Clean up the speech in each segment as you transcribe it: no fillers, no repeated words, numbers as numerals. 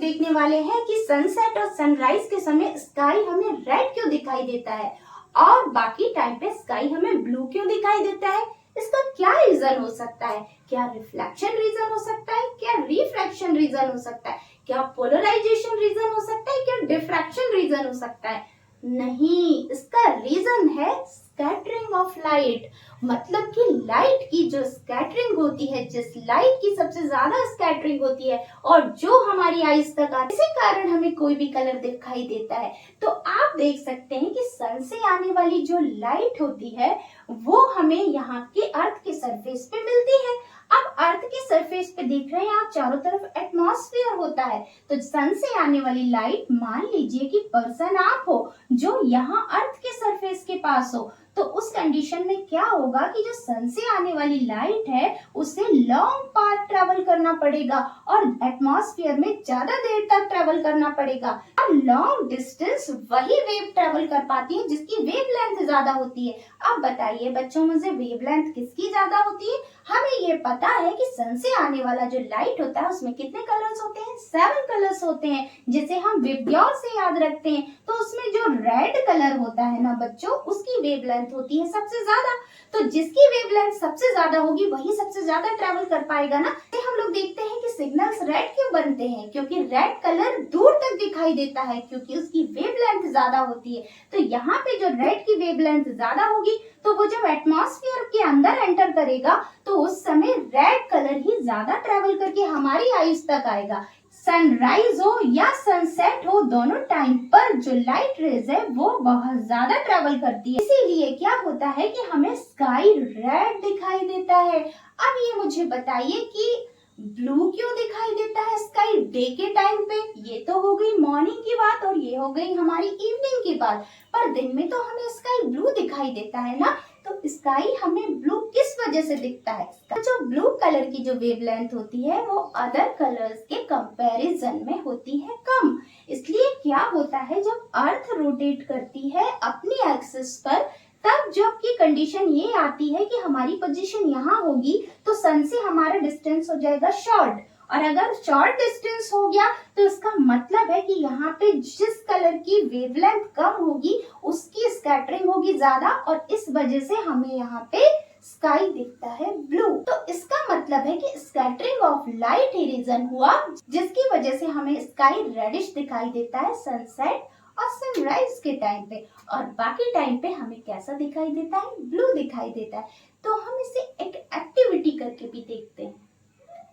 देखने वाले हैं कि सनसेट और सनराइज के समय स्काई हमें रेड क्यों दिखाई देता है और बाकी टाइम पे स्काई हमें ब्लू क्यों दिखाई देता है। इसका क्या रीजन हो सकता है? क्या रिफ्लेक्शन रीजन हो सकता है, क्या रिफ्रैक्शन रीजन हो सकता है, क्या पोलराइजेशन रीजन हो सकता है, क्या डिफ्रैक्शन रीजन हो सकता है? नहीं, इसका रीजन है स्कैटरिंग ऑफ लाइट। मतलब कि लाइट की जो स्कैटरिंग होती है, जिस लाइट की सबसे ज्यादा स्कैटरिंग होती है और जो हमारी आईज तक आती है, इसी कारण हमें कोई भी कलर दिखाई देता है। तो आप देख सकते हैं कि सन से आने वाली जो लाइट होती है वो हमें यहाँ के अर्थ के सरफेस पे मिलती है। अब अर्थ के सरफेस पे देख रहे हैं आप, चारों तरफ एटमॉस्फेयर होता है। तो सन से आने वाली लाइट, मान लीजिए कि पर्सन आप हो जो यहाँ अर्थ के सरफेस के पास हो, तो उस कंडीशन में क्या होगा कि जो सन से आने वाली लाइट है उसे लॉन्ग पाथ ट्रेवल करना पड़ेगा और एटमॉस्फेयर में ज्यादा देर तक ट्रेवल करना पड़ेगा। और लॉन्ग डिस्टेंस वही वेव ट्रेवल कर पाती है जिसकी वेवलेंथ ज्यादा होती है। अब बताइए बच्चों, मुझे वेवलेंथ किसकी ज्यादा होती है? हमें ये पता है कि सन से आने वाला जो लाइट होता है उसमें कितने कलर्स होते हैं? 7 कलर्स होते हैं, जिसे हम विबग्योर से याद रखते हैं। तो उसमें जो रेड कलर होता है ना बच्चों, उसकी वेवलेंथ होती है सबसे ज्यादा। तो जिसकी वेवलेंथ सबसे ज्यादा होगी वही सबसे ज्यादा ट्रेवल कर पाएगा ना। हम लोग देखते हैं कि सिग्नल्स रेड क्यों बनते हैं, क्योंकि रेड कलर दूर तक दिखाई देता है क्योंकि उसकी वेवलेंथ ज्यादा होती है। तो यहाँ पे जो रेड की वेवलेंथ ज्यादा होगी तो वो जब एटमॉस्फेयर के अंदर एंटर करेगा तो उस समय रेड कलर ही ज्यादा ट्रेवल करके हमारी आईज तक आएगा। सनराइज हो या सनसेट हो, दोनों टाइम पर जो लाइट रेज है वो बहुत ज्यादा ट्रेवल करती है। इसीलिए क्या होता है कि हमें स्काई रेड दिखाई देता है। अब ये मुझे बताइए कि ब्लू क्यों दिखाई देता है स्काई डे के टाइम पे? ये तो हो गई मॉर्निंग की बात और ये हो गई हमारी इवनिंग की बात, पर दिन में तो हमें स्काई ब्लू दिखाई देता है ना। तो स्काई हमें ब्लू किस वजह से दिखता है? जो ब्लू कलर की जो वेवलेंथ होती है वो अदर कलर्स के कंपैरिजन में होती है कम। इसलिए क्या होता है, जब अर्थ रोटेट करती है अपनी एक्सिस पर, तब जब की कंडीशन ये आती है कि हमारी पोजीशन यहाँ होगी तो सन से हमारा डिस्टेंस हो जाएगा शॉर्ट, और अगर शॉर्ट डिस्टेंस हो गया तो इसका मतलब है कि यहाँ पे जिस कलर की वेवलेंथ कम होगी उसकी स्कैटरिंग होगी ज्यादा, और इस वजह से हमें यहाँ पे स्काई दिखता है ब्लू। तो इसका मतलब है कि स्कैटरिंग ऑफ लाइट ही रीजन हुआ जिसकी वजह से हमें स्काई रेडिश दिखाई देता है सनसेट और सनराइज के टाइम पे, और बाकी टाइम पे हमें कैसा दिखाई देता है? ब्लू दिखाई देता है। तो हम इसे एक एक्टिविटी करके भी देखते हैं।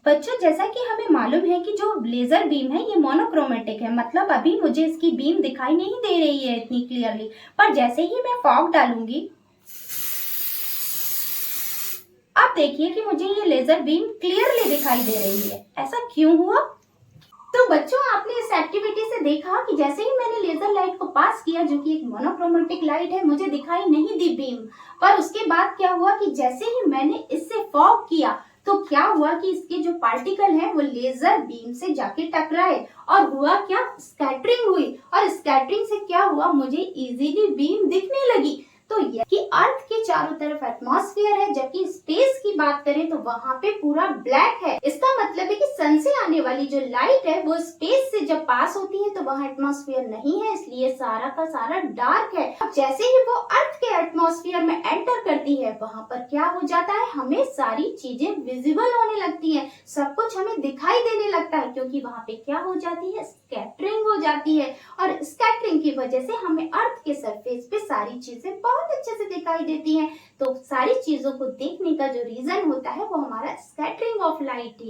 बच्चों, जैसा कि हमें मालूम है कि जो लेजर बीम है ये मोनोक्रोमेटिक है, मतलब अभी मुझे इसकी बीम दिखाई नहीं दे रही है इतनी क्लियरली, पर जैसे ही मैं फॉग डालूंगी, अब देखिए कि मुझे ये लेजर बीम क्लियरली दिखाई दे रही है। ऐसा क्यों हुआ? तो बच्चों, आपने इस एक्टिविटी से देखा कि जैसे ही मैंने लेजर लाइट को पास किया, जो कि एक मोनोक्रोमेटिक लाइट है, मुझे दिखाई नहीं दी बीम, पर उसके बाद क्या हुआ कि जैसे ही मैंने इससे फॉग किया तो क्या हुआ कि इसके जो पार्टिकल हैं वो लेजर बीम से जाके टकराए, और हुआ क्या? स्कैटरिंग हुई, और स्कैटरिंग से क्या हुआ? मुझे इजीली बीम दिखने लगी। तो ये कि अर्थ के चारों तरफ एटमॉस्फेयर है, जबकि स्पेस की बात करें तो वहाँ पे पूरा ब्लैक है। इसका मतलब है कि सन से आने वाली जो लाइट है वो स्पेस से जब पास होती है तो वहाँ एटमॉस्फेयर नहीं है, इसलिए सारा का सारा डार्क है। अब जैसे ही वो अर्थ के एटमॉस्फेयर में एंटर करती है, वहाँ पर क्या हो जाता है? हमें सारी चीजें विजिबल होने लगती है, सब कुछ हमें दिखाई देने लगता है, क्योंकि वहाँ पे क्या हो जाती है? स्कैटरिंग हो जाती है, और स्कैटरिंग की वजह से हमें अर्थ के सरफेस पे सारी चीजें बहुत अच्छे से दिखाई देती हैं। तो सारी चीजों को देखने का जो रीजन होता है वो हमारा स्कैटरिंग ऑफ लाइट है।